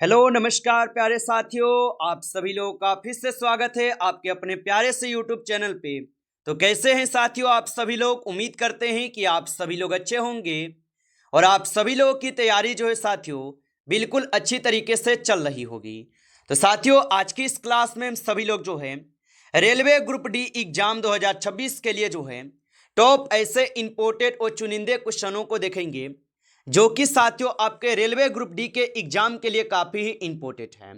Hello नमस्कार प्यारे साथियों, आप सभी लोगों का फिर से स्वागत है आपके अपने प्यारे से यूट्यूब चैनल पे। तो कैसे हैं साथियों आप सभी लोग। उम्मीद करते हैं कि आप सभी लोग अच्छे होंगे और आप सभी लोगों की तैयारी जो है साथियों बिल्कुल अच्छी तरीके से चल रही होगी। तो साथियों आज की इस क्लास में हम सभी लोग जो है रेलवे ग्रुप डी एग्जाम 2026 के लिए जो है टॉप ऐसे इंपोर्टेड और चुनिंदे क्वेश्चनों को देखेंगे जो कि साथियों आपके रेलवे ग्रुप डी के एग्जाम के लिए काफ़ी ही इंपॉर्टेंट है।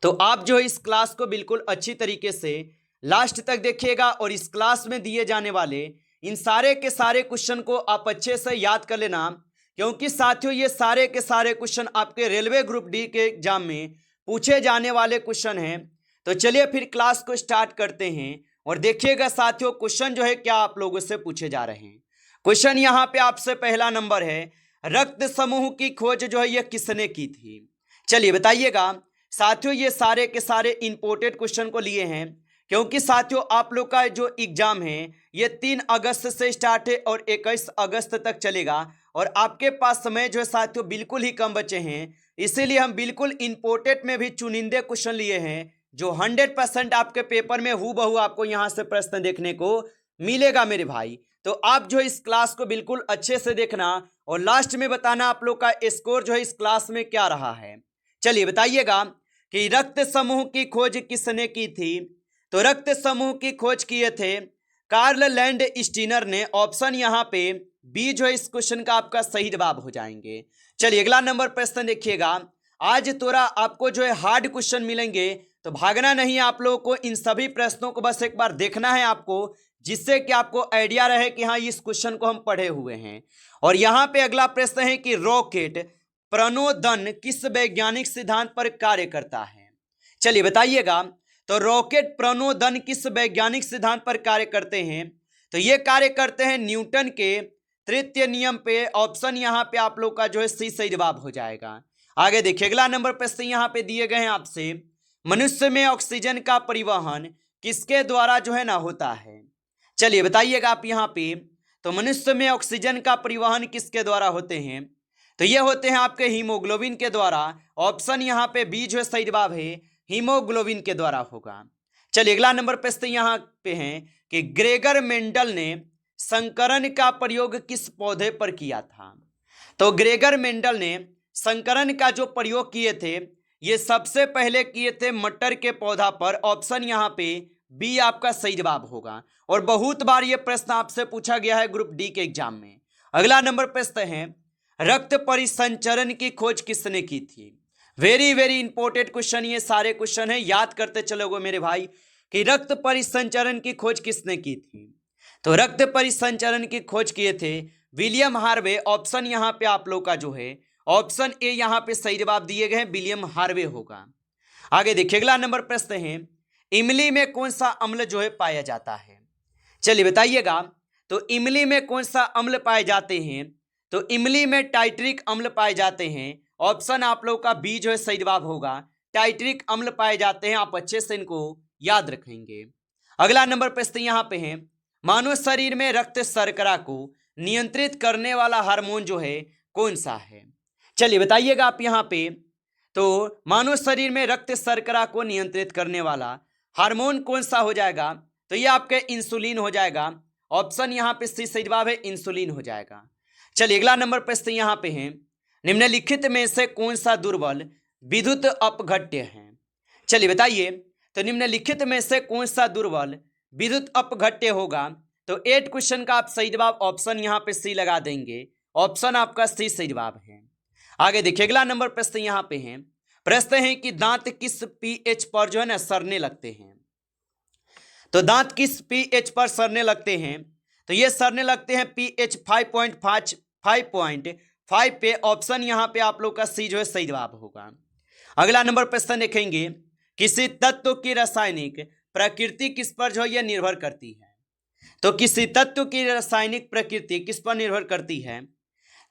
तो आप जो इस क्लास को बिल्कुल अच्छी तरीके से लास्ट तक देखिएगा और इस क्लास में दिए जाने वाले इन सारे के सारे क्वेश्चन को आप अच्छे से याद कर लेना, क्योंकि साथियों ये सारे के सारे क्वेश्चन आपके रेलवे ग्रुप डी के एग्जाम में पूछे जाने वाले क्वेश्चन हैं। तो चलिए फिर क्लास को स्टार्ट करते हैं और देखिएगा साथियों क्वेश्चन जो है क्या आप लोगों से पूछे जा रहे हैं। क्वेश्चन यहाँ पे आपसे पहला नंबर है, रक्त समूह की खोज जो है यह किसने की थी। चलिए बताइएगा साथियों, ये सारे के सारे इंपोर्टेंट क्वेश्चन को लिए हैं क्योंकि साथियों आप लोग का जो एग्जाम है ये 3 अगस्त से स्टार्ट है और 21 अगस्त तक चलेगा और आपके पास समय जो है साथियों बिल्कुल ही कम बचे हैं। इसीलिए हम बिल्कुल इंपोर्टेंट में भी चुनिंदे क्वेश्चन लिए हैं जो 100% आपके पेपर में हूबहू आपको यहाँ से प्रश्न देखने को मिलेगा मेरे भाई। तो आप जो इस क्लास को बिल्कुल अच्छे से देखना और लास्ट में बताना आप लोग का स्कोर जो है इस क्लास में क्या रहा है। चलिए बताइएगा कि रक्त समूह की खोज किसने की थी। तो रक्त समूह की खोज किए थे कार्ल लैंड स्टीनर ने। ऑप्शन यहाँ पे बी जो है इस क्वेश्चन का आपका सही जवाब हो जाएंगे। चलिए अगला नंबर प्रश्न देखिएगा। आज थोड़ा आपको जो है हार्ड क्वेश्चन मिलेंगे तो भागना नहीं, आप लोगों को इन सभी प्रश्नों को बस एक बार देखना है आपको, जिससे कि आपको आइडिया रहे कि हाँ इस क्वेश्चन को हम पढ़े हुए हैं। और यहाँ पे अगला प्रश्न है कि रॉकेट प्रणोदन किस वैज्ञानिक सिद्धांत पर कार्य करता है। चलिए बताइएगा। तो रॉकेट प्रणोदन किस वैज्ञानिक सिद्धांत पर कार्य करते हैं। तो ये कार्य करते हैं न्यूटन के तृतीय नियम पे। ऑप्शन यहाँ पे आप लोग का जो है सी सही जवाब हो जाएगा। आगे देखिए अगला नंबर प्रश्न यहाँ पे दिए गए हैं आपसे, मनुष्य में ऑक्सीजन का परिवहन किसके द्वारा जो है ना होता है। चलिए बताइएगा आप यहाँ पे। तो मनुष्य में ऑक्सीजन का परिवहन किसके द्वारा होते हैं। तो ये होते हैं आपके हीमोग्लोबिन के द्वारा। ऑप्शन यहाँ पे बी जो है सही जवाब है, हीमोग्लोबिन के द्वारा होगा। चलिए अगला नंबर प्रश्न यहाँ पे है कि ग्रेगर मेंडल ने संकरण का प्रयोग किस पौधे पर किया था। तो ग्रेगर मेंडल ने संकरण का जो प्रयोग किए थे ये सबसे पहले किए थे मटर के पौधा पर। ऑप्शन यहाँ पे बी आपका सही जवाब होगा और बहुत बार ये प्रश्न आपसे पूछा गया है ग्रुप डी के एग्जाम में। अगला नंबर प्रश्न है, रक्त परिसंचरण की खोज किसने की थी। वेरी वेरी इंपॉर्टेंट क्वेश्चन ये सारे क्वेश्चन है, याद करते चलोगे मेरे भाई कि रक्त परिसंचरण की खोज किसने की थी। तो रक्त परिसंचरण की खोज किए थे विलियम हार्वे। ऑप्शन यहाँ पे आप लोग का जो है ऑप्शन ए यहाँ पे सही जवाब दिए गए हैं, विलियम हार्वे होगा। आगे देखिए अगला नंबर प्रश्न है, इमली में कौन सा अम्ल जो है पाया जाता है। चलिए बताइएगा। तो इमली में कौन सा अम्ल पाए जाते हैं। तो इमली में टाइट्रिक अम्ल पाए जाते हैं। ऑप्शन आप लोग का बी जो है सही जवाब होगा, टाइट्रिक अम्ल पाए जाते हैं। आप अच्छे से इनको याद रखेंगे। अगला नंबर प्रश्न यहाँ पे है, मानव शरीर में रक्त शर्करा को नियंत्रित करने वाला हार्मोन जो है कौन सा है। चलिए बताइएगा आप यहाँ पे। तो मानव शरीर में रक्त शर्करा को नियंत्रित करने वाला हार्मोन कौन सा हो जाएगा। तो ये आपके इंसुलिन हो जाएगा। ऑप्शन यहाँ पे सी सही जवाब है, इंसुलिन हो जाएगा। चलिए अगला नंबर प्रश्न यहाँ पे है, निम्नलिखित में से कौन सा दुर्बल विद्युत अपघट्य है। चलिए बताइए। तो निम्नलिखित में से कौन सा दुर्बल विद्युत अपघट्य होगा। तो 8 क्वेश्चन का आप सही जवाब ऑप्शन यहाँ पे सी लगा देंगे। ऑप्शन आपका सी सही जवाब है। आगे देखिए अगला नंबर प्रश्न यहाँ पे है, प्रश्न है कि दांत किस पीएच पर जो है ना सड़ने लगते हैं। तो दांत किस पीएच पर सड़ने लगते हैं। तो ये सड़ने लगते हैं पीएच 5.5 पे। ऑप्शन यहाँ पे आप लोग का सी जो है सही जवाब होगा। अगला नंबर प्रश्न देखेंगे, किसी तत्व की रासायनिक प्रकृति किस पर जो है यह निर्भर करती है। तो किसी तत्व की रासायनिक प्रकृति किस पर निर्भर करती है।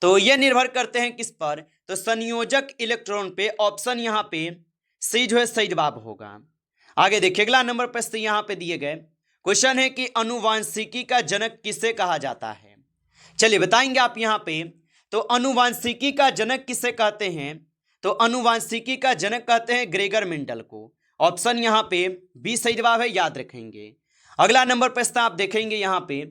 तो ये निर्भर करते हैं किस पर। तो संयोजक इलेक्ट्रॉन पे। ऑप्शन यहाँ पे सी जो है सही जवाब होगा। आगे देखिए अगला नंबर प्रश्न यहाँ पे दिए गए क्वेश्चन है कि अनुवांशिकी का जनक किसे कहा जाता है। चलिए बताएंगे आप यहाँ पे। तो अनुवांशिकी का जनक किसे कहते हैं। तो अनुवांशिकी का जनक कहते हैं ग्रेगर मेंडल को। ऑप्शन यहाँ पे बी सही जवाब है, याद रखेंगे। अगला नंबर प्रश्न आप देखेंगे यहाँ पे,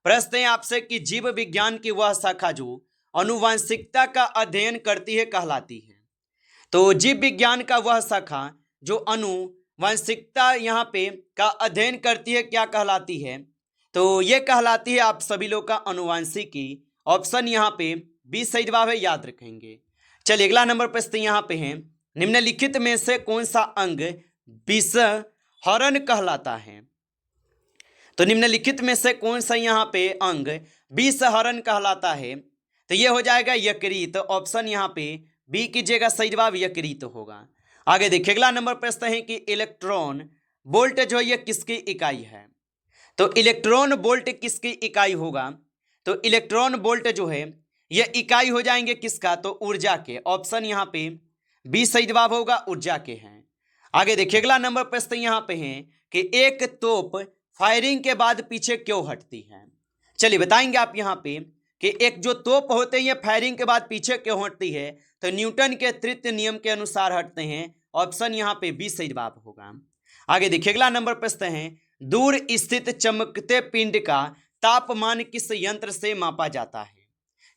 प्रश्न है आपसे कि जीव विज्ञान की वह शाखा जो अनुवांशिकता का अध्ययन करती है कहलाती है। तो जीव विज्ञान का वह शाखा जो अनुवांशिकता यहाँ पे का अध्ययन करती है क्या कहलाती है? तो ये कहलाती है आप सभी लोग का अनुवांशिकी। ऑप्शन यहाँ पे बी सही जवाब है, याद रखेंगे। चलिए अगला नंबर प्रश्न यहाँ पे है, निम्नलिखित में से कौन सा अंग विषहरण कहलाता है? तो निम्नलिखित में से कौन सा यहाँ पे अंग विषहरण कहलाता है? तो ये हो जाएगा यकृत। ऑप्शन यहाँ पे बी कीजिएगा, सही जवाब यकृत होगा। आगे देखिए अगला नंबर प्रश्न है कि इलेक्ट्रॉन वोल्ट जो है ये किसकी इकाई है? तो इलेक्ट्रॉन वोल्ट किसकी इकाई होगा? तो इलेक्ट्रॉन वोल्ट जो है ये इकाई हो जाएंगे किसका? तो ऊर्जा के। ऑप्शन यहाँ पे बी सही जवाब होगा, ऊर्जा के हैं। आगे देखिए अगला नंबर प्रश्न यहाँ पे है कि एक तोप फायरिंग के बाद पीछे क्यों हटती है? चलिए बताएंगे आप यहाँ पे कि एक जो तोप होते हैं फायरिंग के बाद पीछे क्यों हटती है? तो न्यूटन के तृतीय नियम के अनुसार हटते हैं। ऑप्शन यहाँ पे बी सही जवाब होगा। आगे देखिए अगला नंबर प्रश्न है, दूर स्थित चमकते पिंड का तापमान किस यंत्र से मापा जाता है?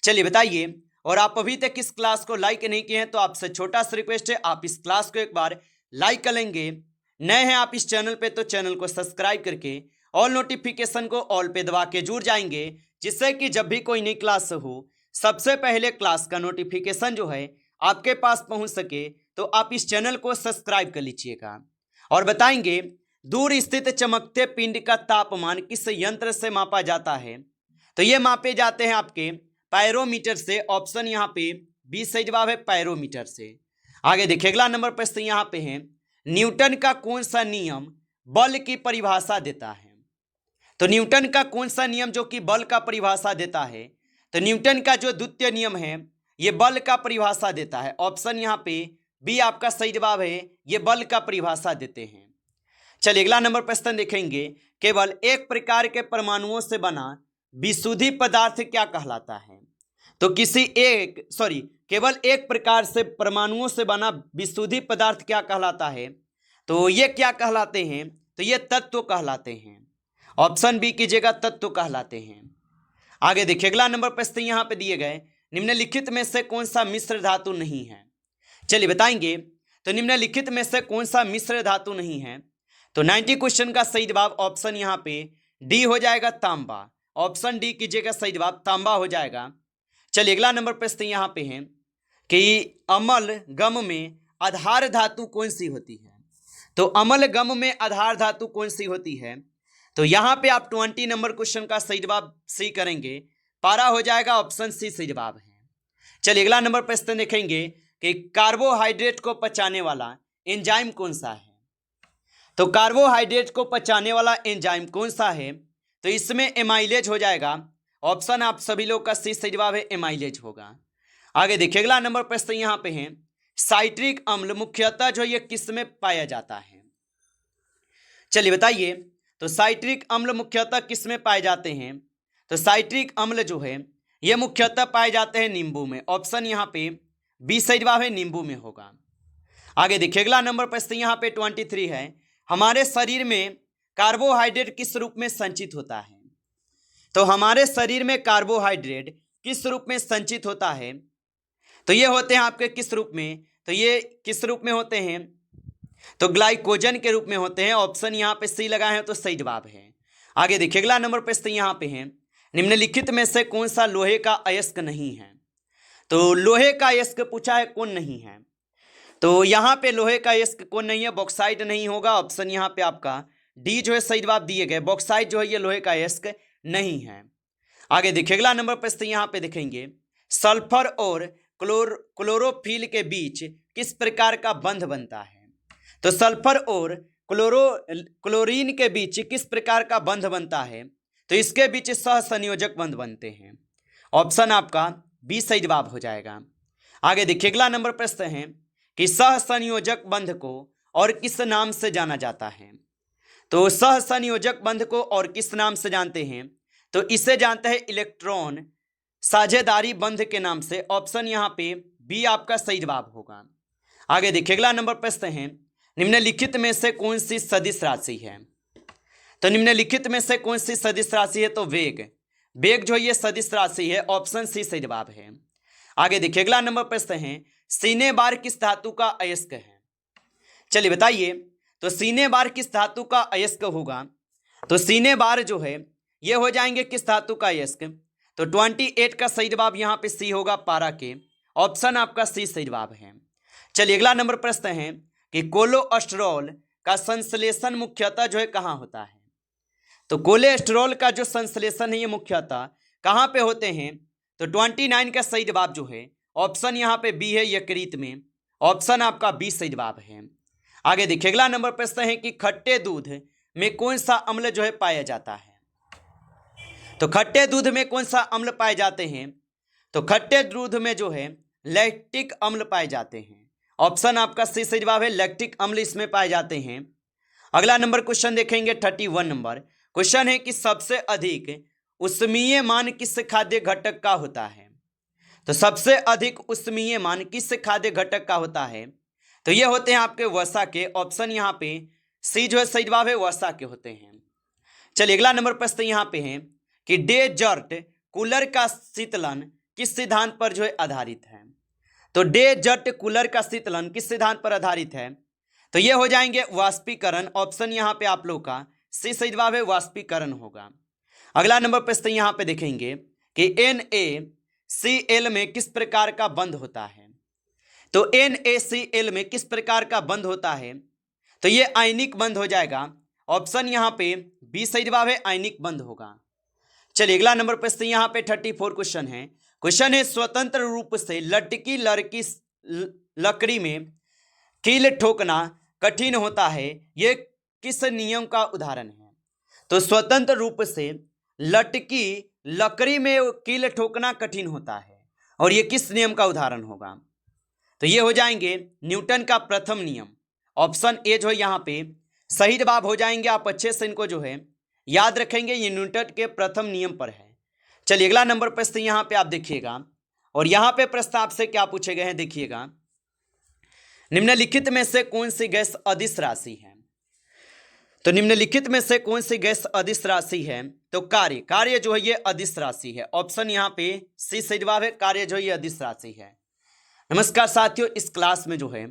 चलिए बताइए। और आप अभी तक इस क्लास को लाइक नहीं किए हैं तो आपसे छोटा सा रिक्वेस्ट है, आप इस क्लास को एक बार लाइक कर लेंगे। नए हैं आप इस चैनल पे तो चैनल को सब्सक्राइब करके ऑल नोटिफिकेशन को ऑल पे दबा के जुड़ जाएंगे, जिससे कि जब भी कोई नई क्लास हो सबसे पहले क्लास का नोटिफिकेशन जो है आपके पास पहुंच सके। तो आप इस चैनल को सब्सक्राइब कर लीजिएगा। और बताएंगे दूर स्थित चमकते पिंड का तापमान किस यंत्र से मापा जाता है? तो ये मापे जाते हैं आपके पायरोमीटर से। ऑप्शन यहाँ पे बी सही जवाब है, पायरोमीटर से। आगे देखिए अगला नंबर प्रश्न यहाँ पे है, न्यूटन का कौन सा नियम बल की परिभाषा देता है? तो न्यूटन का कौन सा नियम जो कि बल का परिभाषा देता है? तो न्यूटन का जो द्वितीय नियम है ये बल का परिभाषा देता है। ऑप्शन यहाँ पे बी आपका सही जवाब है, ये बल का परिभाषा देते हैं। चलिए अगला नंबर प्रश्न देखेंगे, केवल एक प्रकार के परमाणुओं से बना विशुद्ध पदार्थ क्या कहलाता है? तो केवल एक प्रकार से परमाणुओं से बना विशुद्ध पदार्थ क्या कहलाता है? तो ये क्या कहलाते हैं? तो ये तत्व कहलाते हैं। ऑप्शन बी कीजिएगा, तत्व कहलाते हैं। आगे देखिए अगला नंबर प्रश्न यहाँ पे दिए गए, निम्नलिखित में से कौन सा मिश्र धातु नहीं है? चलिए बताएंगे। तो निम्नलिखित में से कौन सा मिश्र धातु नहीं है? तो 90 क्वेश्चन का सही जवाब ऑप्शन यहाँ पे डी हो जाएगा, तांबा। ऑप्शन डी कीजिएगा, सही जवाब तांबा हो जाएगा। चलिए अगला नंबर प्रश्न यहाँ पे है कि अम्ल गम में आधार धातु कौन सी होती है? तो अम्ल गम में आधार धातु कौन सी होती है? तो यहाँ पे आप 20 नंबर क्वेश्चन का सही जवाब सी करेंगे, पारा हो जाएगा। ऑप्शन सी सही जवाब है। चलिए अगला नंबर प्रश्न देखेंगे कि कार्बोहाइड्रेट को पचाने वाला एंजाइम कौन सा है? तो कार्बोहाइड्रेट को पचाने वाला एंजाइम कौन सा है? तो इसमें एमाइलेज हो जाएगा। ऑप्शन आप सभी लोग का सी सही जवाब है, एमाइलेज होगा। आगे देखिए अगला नंबर प्रश्न यहाँ पे है, साइट्रिक अम्ल मुख्यतः जो ये किस में पाया जाता है? चलिए बताइए। तो साइट्रिक अम्ल मुख्यतः किस में पाए जाते हैं? तो साइट्रिक अम्ल जो है ये मुख्यतः पाए जाते हैं नींबू में। ऑप्शन यहाँ पे बी सही जवाब है, नींबू में होगा। आगे देखिए अगला नंबर प्रश्न यहाँ पे 23 है, हमारे शरीर में कार्बोहाइड्रेट किस रूप में संचित होता है? तो हमारे शरीर में कार्बोहाइड्रेट किस रूप में संचित होता है? तो ये होते हैं आपके किस रूप में? तो ये किस रूप में होते हैं? तो ग्लाइकोजन के रूप में होते हैं। ऑप्शन यहाँ पे सी लगाए हैं तो सही जवाब है। आगे देखिए अगला नंबर प्रश्न यहाँ पे है, निम्नलिखित में से कौन सा लोहे का अयस्क नहीं है? तो लोहे का अयस्क पूछा है, कौन नहीं है? तो यहाँ पे लोहे का अयस्क कौन नहीं है? बॉक्साइट नहीं होगा। ऑप्शन यहाँ पे आपका डी जो है सही जवाब दिए गए, बॉक्साइट जो है ये लोहे का अयस्क नहीं है। आगे देखिए अगला नंबर प्रश्न यहाँ पे देखेंगे, सल्फर और क्लोरोफिल के बीच किस प्रकार का बंध बनता है? तो सल्फर और क्लोरीन के बीच किस प्रकार का बंध बनता है? तो इसके बीच सहसंयोजक बंध बनते हैं। ऑप्शन आपका बी सही जवाब हो जाएगा। आगे देखिए अगला नंबर प्रश्न है कि सहसंयोजक बंध को और किस नाम से जाना जाता है? तो सहसंयोजक बंध को और किस नाम से जानते हैं? तो इसे जानते हैं इलेक्ट्रॉन साझेदारी बंध के नाम से। ऑप्शन यहाँ पे बी आपका सही जवाब होगा। आगे देखिए अगला नंबर प्रश्न है, निम्नलिखित में से कौन सी सदिश राशि है? तो निम्नलिखित में से कौन सी सदिश राशि है? तो वेग, वेग जो ये सदिश राशि है, ऑप्शन सी सही जवाब है। आगे देखिए अगला नंबर प्रश्न है, सीने बार किस धातु का अयस्क है? चलिए बताइए, तो सीने बार किस धातु का अयस्क होगा? तो सीने बार जो है ये हो जाएंगे किस धातु का अयस्क? तो 28 का सही जवाब यहाँ पे सी होगा, पारा के, ऑप्शन आपका सी सही जवाब है। चलिए अगला नंबर प्रश्न है कि कोलेस्ट्रॉल का संश्लेषण मुख्यतः जो है कहाँ होता है? तो कोलेस्ट्रॉल का जो संश्लेषण है ये मुख्यतः कहाँ पे होते हैं? तो 29 का सही जवाब जो है ऑप्शन यहाँ पे बी है, यकृत में, ऑप्शन आपका बी सही जवाब है। आगे देखिए अगला नंबर प्रश्न है कि खट्टे दूध में कौन सा अम्ल जो है पाया जाता है? तो खट्टे दूध में कौन सा अम्ल पाए जाते हैं? तो खट्टे दूध में जो है लैक्टिक अम्ल पाए जाते हैं, ऑप्शन आपका सी सही जवाब है, लैक्टिक अम्ल इसमें पाए जाते हैं। अगला नंबर क्वेश्चन देखेंगे 31 नंबर क्वेश्चन है कि सबसे अधिक उष्मीय मान किस खाद्य घटक का होता है? तो सबसे अधिक उष्मीय मान किस खाद्य घटक का होता है? तो ये होते हैं आपके वसा के, ऑप्शन यहाँ पे सी जो है सही जवाब है, वसा के होते हैं। चलिए अगला नंबर प्रश्न यहाँ पे है कि डेजर्ट कूलर का शीतलन किस सिद्धांत पर जो है आधारित है? तो डेजर्ट कूलर का शीतलन किस सिद्धांत पर आधारित है? तो ये हो जाएंगे वाष्पीकरण, ऑप्शन यहाँ पे आप लोग का सी सही जवाब है, वाष्पीकरण होगा। अगला नंबर प्रश्न यहाँ पे देखेंगे कि NaCl में किस प्रकार का बंध होता है? तो NaCl में किस प्रकार का बंध होता है? तो ये आयनिक बंध हो जाएगा, ऑप्शन यहाँ पे बी सही जवाब है, आयनिक बंध होगा। चलिए अगला नंबर प्रश्न यहाँ पे 34 क्वेश्चन है, क्वेश्चन है स्वतंत्र रूप से लटकी लकड़ी में कील ठोकना कठिन होता है, ये किस नियम का उदाहरण है? तो स्वतंत्र रूप से लटकी लकड़ी में कील ठोकना कठिन होता है और ये किस नियम का उदाहरण होगा? तो ये हो जाएंगे न्यूटन का प्रथम नियम, ऑप्शन ए जो है यहाँ पे सही जवाब हो जाएंगे। आप अच्छे से इनको जो है याद रखेंगे, ये न्यूटन के प्रथम नियम पर है। चलिए अगला नंबर प्रश्न यहाँ पे आप देखिएगा और यहाँ पे प्रश्न आपसे क्या पूछे गए हैं देखिएगा, निम्नलिखित में से कौन सी गैस अदिश राशि है? तो निम्नलिखित में से कौन सी गैस अदिश राशि है? तो कार्य, कार्य जो है ये अदिश राशि है, ऑप्शन यहाँ पे सी सही जवाब है, कार्य जो है ये अदिश राशि है। नमस्कार साथियों, इस क्लास में जो है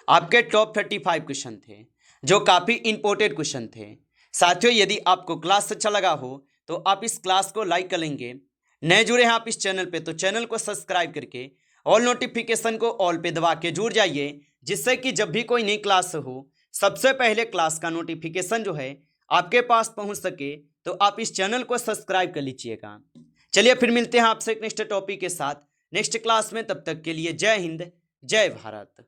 आपके टॉप 35 क्वेश्चन थे जो काफ़ी इंपॉर्टेंट क्वेश्चन थे। साथियों यदि आपको क्लास अच्छा लगा हो तो आप इस क्लास को लाइक कर लेंगे, नए जुड़े हैं आप इस चैनल पे तो चैनल को सब्सक्राइब करके ऑल नोटिफिकेशन को ऑल पे दबा के जुड़ जाइए, जिससे कि जब भी कोई नई क्लास हो सबसे पहले क्लास का नोटिफिकेशन जो है आपके पास पहुंच सके। तो आप इस चैनल को सब्सक्राइब कर लीजिएगा। चलिए फिर मिलते हैं आपसे एक नेक्स्ट टॉपिक के साथ नेक्स्ट क्लास में, तब तक के लिए जय हिंद जय भारत।